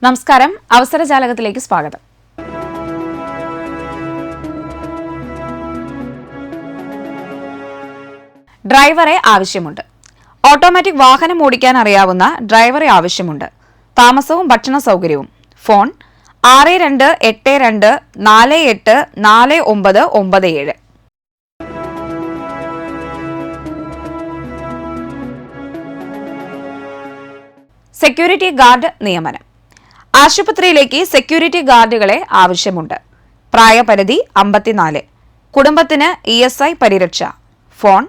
നമസ്കാരം, അവസരജാലകത്തിലേക്ക് സ്വാഗതം. ഡ്രൈവറെ ആവശ്യമുണ്ട്. ഓട്ടോമാറ്റിക് വാഹനം ഓടിക്കാൻ അറിയാവുന്ന ഡ്രൈവറെ ആവശ്യമുണ്ട്. താമസവും ഭക്ഷണ സൗകര്യവും. ഫോൺ 6282484997. സെക്യൂരിറ്റി ഗാർഡ് നിയമനം. ആശുപത്രിയിലേക്ക് സെക്യൂരിറ്റി ഗാർഡുകളെ ആവശ്യമുണ്ട്. പ്രായപരിധി 54. കുടുംബത്തിന് ESI പരിരക്ഷ. ഫോൺ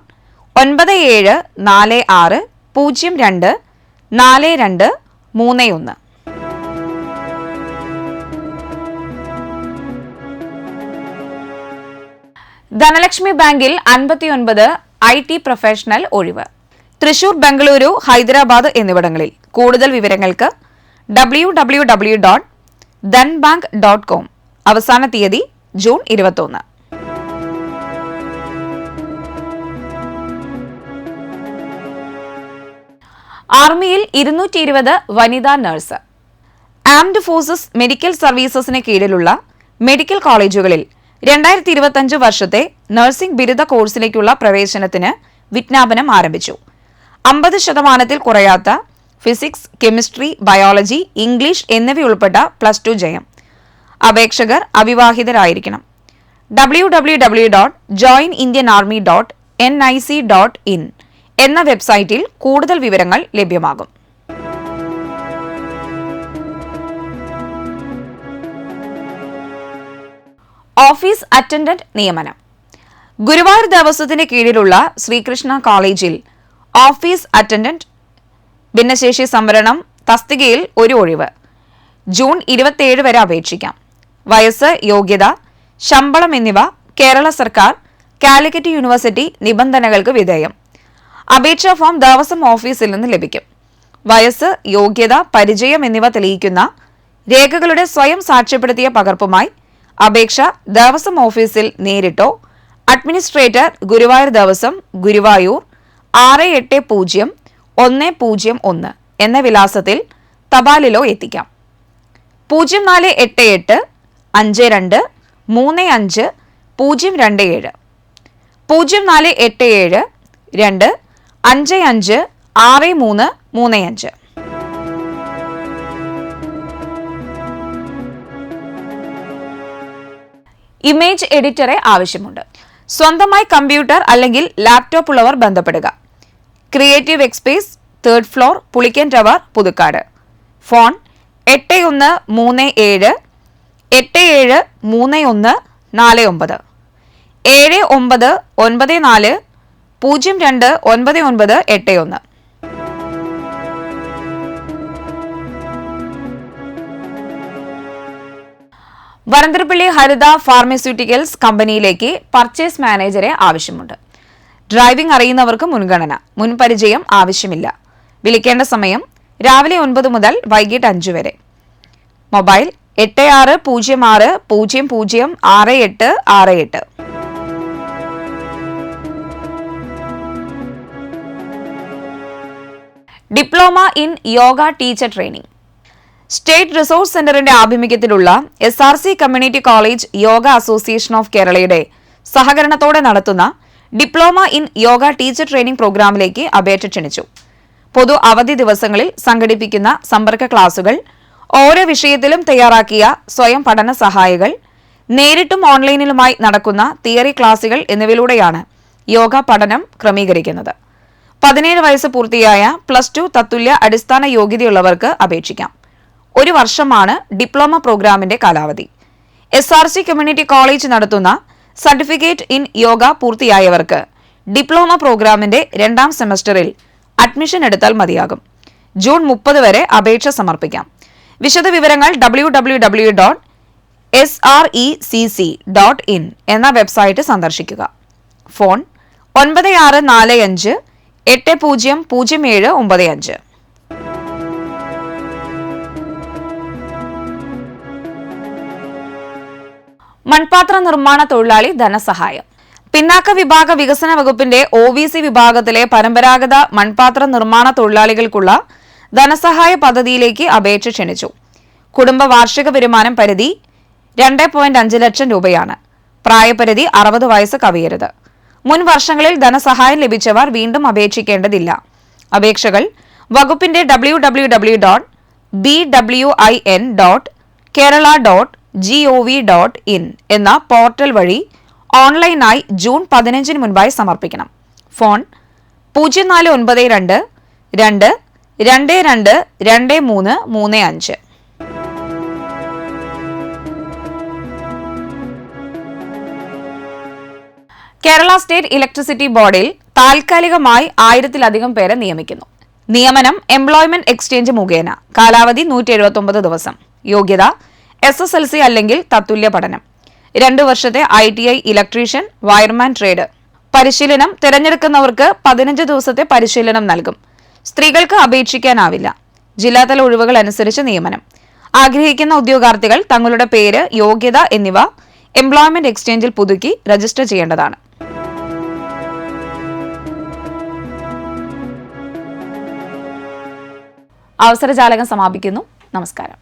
9746024231. ധനലക്ഷ്മി ബാങ്കിൽ 59 IT പ്രൊഫഷണൽ ഒഴിവ്. തൃശൂർ, ബംഗളൂരു, ഹൈദരാബാദ് എന്നിവിടങ്ങളിൽ. കൂടുതൽ വിവരങ്ങൾക്ക് www.dhanbank.com. അവസാന തീയതി ജൂൺ 21. ആർമിയിൽ 220 വനിതാ നഴ്സ്. ആംഡ് ഫോഴ്സസ് മെഡിക്കൽ സർവീസസിന് കീഴിലുള്ള മെഡിക്കൽ കോളേജുകളിൽ 2025 വർഷത്തെ നഴ്സിംഗ് ബിരുദ കോഴ്സിലേക്കുള്ള പ്രവേശനത്തിന് വിജ്ഞാപനം ആരംഭിച്ചു. 50% കുറയാത്ത ഫിസിക്സ്, കെമിസ്ട്രി, ബയോളജി, ഇംഗ്ലീഷ് എന്നിവയുൾപ്പെട്ട +2 ജയം. അപേക്ഷകർ അവിവാഹിതരായിരിക്കണം. www.joinindianarmy.nic.in എന്ന വെബ്സൈറ്റിൽ കൂടുതൽ വിവരങ്ങൾ ലഭ്യമാകും. ഓഫീസ് അറ്റൻഡന്റ് നിയമനം. ഗുരുവായൂർ ദേവസ്വത്തിന് കീഴിലുള്ള ശ്രീകൃഷ്ണ കോളേജിൽ ഓഫീസ് അറ്റൻഡന്റ് ഭിന്നശേഷി സംവരണം തസ്തികയിൽ ഒരു ഒഴിവ്. ജൂൺ 27 വരെ അപേക്ഷിക്കാം. വയസ്സ്, യോഗ്യത, ശമ്പളം എന്നിവ കേരള സർക്കാർ കാലിക്കറ്റ് യൂണിവേഴ്സിറ്റി നിബന്ധനകൾക്ക് വിധേയം. അപേക്ഷാ ഫോം ദേവസ്വം ഓഫീസിൽ നിന്ന് ലഭിക്കും. വയസ്സ്, യോഗ്യത, പരിചയം എന്നിവ തെളിയിക്കുന്ന രേഖകളുടെ സ്വയം സാക്ഷ്യപ്പെടുത്തിയ പകർപ്പുമായി അപേക്ഷ ദേവസ്വം ഓഫീസിൽ നേരിട്ടോ അഡ്മിനിസ്ട്രേറ്റർ, ഗുരുവായൂർ ദേവസ്വം, ഗുരുവായൂർ 680101 എന്ന വിലാസത്തിൽ തപാലിലോ എത്തിക്കാം. 0488 52 35 027 0487 2 55 6335. ഇമേജ് എഡിറ്ററെ ആവശ്യമുണ്ട്. സ്വന്തമായി കമ്പ്യൂട്ടർ അല്ലെങ്കിൽ ലാപ്ടോപ്പ് ഉള്ളവർ ബന്ധപ്പെടുക. Creative Xpace, 3rd floor, Pulikkan tower, Puthukkad. Phone 8137 873149 7994 029981. Varantharappally Haritha pharmaceuticals കമ്പനിയിലേക്ക് പർച്ചേസ് മാനേജറെ ആവശ്യമുണ്ട്. ഡ്രൈവിംഗ് അറിയുന്നവർക്ക് മുൻഗണന. മുൻപരിചയം ആവശ്യമില്ല. വിളിക്കേണ്ട സമയം രാവിലെ 9 മുതൽ വൈകിട്ട് 5 വരെ. Mobile 8606006868. Diploma in yoga teacher training. State resource സെന്ററിന്റെ ആഭിമുഖ്യത്തിലുള്ള SRC community college yoga association of കേരളയുടെ സഹകരണത്തോടെ നടത്തുന്ന diploma in yoga teacher training പ്രോഗ്രാമിലേക്ക് അപേക്ഷ ക്ഷണിച്ചു. പൊതു അവധി ദിവസങ്ങളിൽ സംഘടിപ്പിക്കുന്ന സമ്പർക്ക ക്ലാസുകൾ, ഓരോ വിഷയത്തിലും തയ്യാറാക്കിയ സ്വയം പഠന സഹായികൾ, നേരിട്ടും ഓൺലൈനിലുമായി നടക്കുന്ന തിയറി ക്ലാസുകൾ എന്നിവയിലൂടെയാണ് യോഗ പഠനം ക്രമീകരിക്കുന്നത്. 17 വയസ്സ് പൂർത്തിയായ +2 തത്തുല്യ അടിസ്ഥാന യോഗ്യതയുള്ളവർക്ക് അപേക്ഷിക്കാം. 1 വർഷമാണ് ഡിപ്ലോമ പ്രോഗ്രാമിന്റെ കാലാവധി. SRC കമ്മ്യൂണിറ്റി കോളേജ് നടത്തുന്ന സർട്ടിഫിക്കറ്റ് ഇൻ യോഗ പൂർത്തിയായവർക്ക് ഡിപ്ലോമ പ്രോഗ്രാമിന്റെ 2ാം സെമസ്റ്ററിൽ അഡ്മിഷൻ എടുത്താൽ മതിയാകും. ജൂൺ 30 വരെ അപേക്ഷ സമർപ്പിക്കാം. വിശദവിവരങ്ങൾ www.srecc.in എന്ന വെബ്സൈറ്റ് സന്ദർശിക്കുക. ഫോൺ 9645 800795. മൺപാത്ര നിർമ്മാണ തൊഴിലാളി ധനസഹായം. പിന്നാക്ക വിഭാഗ വികസന വകുപ്പിന്റെ OBC വിഭാഗത്തിലെ പരമ്പരാഗത മൺപാത്ര നിർമ്മാണ തൊഴിലാളികൾക്കുള്ള ധനസഹായ പദ്ധതിയിലേക്ക് അപേക്ഷ ക്ഷണിച്ചു. കുടുംബ വാർഷിക വരുമാനം പരിധി 2.5 ലക്ഷം രൂപയാണ്. പ്രായപരിധി 60 വയസ്സ് കവിയരുത്. മുൻ വർഷങ്ങളിൽ ധനസഹായം ലഭിച്ചവർ വീണ്ടും അപേക്ഷിക്കേണ്ടതില്ല. അപേക്ഷകൾ വകുപ്പിന്റെ www.bwin.kerala.gov.in എന്ന പോർട്ടൽ വഴി ഓൺലൈനായി ജൂൺ 15 മുൻപായി സമർപ്പിക്കണം. ഫോൺ 0492 222 2335. കേരള സ്റ്റേറ്റ് ഇലക്ട്രിസിറ്റി ബോർഡിൽ താൽക്കാലികമായി 1000-ലധികം പേരെ നിയമിക്കുന്നു. നിയമനം എംപ്ലോയ്മെന്റ് എക്സ്ചേഞ്ച് മുഖേന. കാലാവധി 179 ദിവസം. യോഗ്യത SSLC അല്ലെങ്കിൽ തത്തുല്യ പഠനം. 2 വർഷത്തെ ITI ഇലക്ട്രീഷ്യൻ, വയർമാൻ ട്രേഡ്. പരിശീലനം തിരഞ്ഞെടുക്കുന്നവർക്ക് 15 ദിവസത്തെ പരിശീലനം നൽകും. സ്ത്രീകൾക്ക് അപേക്ഷിക്കാനാവില്ല. ജില്ലാതല ഒഴിവുകൾ അനുസരിച്ച് നിയമനം. ആഗ്രഹിക്കുന്ന ഉദ്യോഗാർത്ഥികൾ തങ്ങളുടെ പേര്, യോഗ്യത എന്നിവ എംപ്ലോയ്മെന്റ് എക്സ്ചേഞ്ചിൽ പുതുക്കി രജിസ്റ്റർ ചെയ്യേണ്ടതാണ്. അവസരജാലകം സമാപിക്കുന്നു. നമസ്കാരം.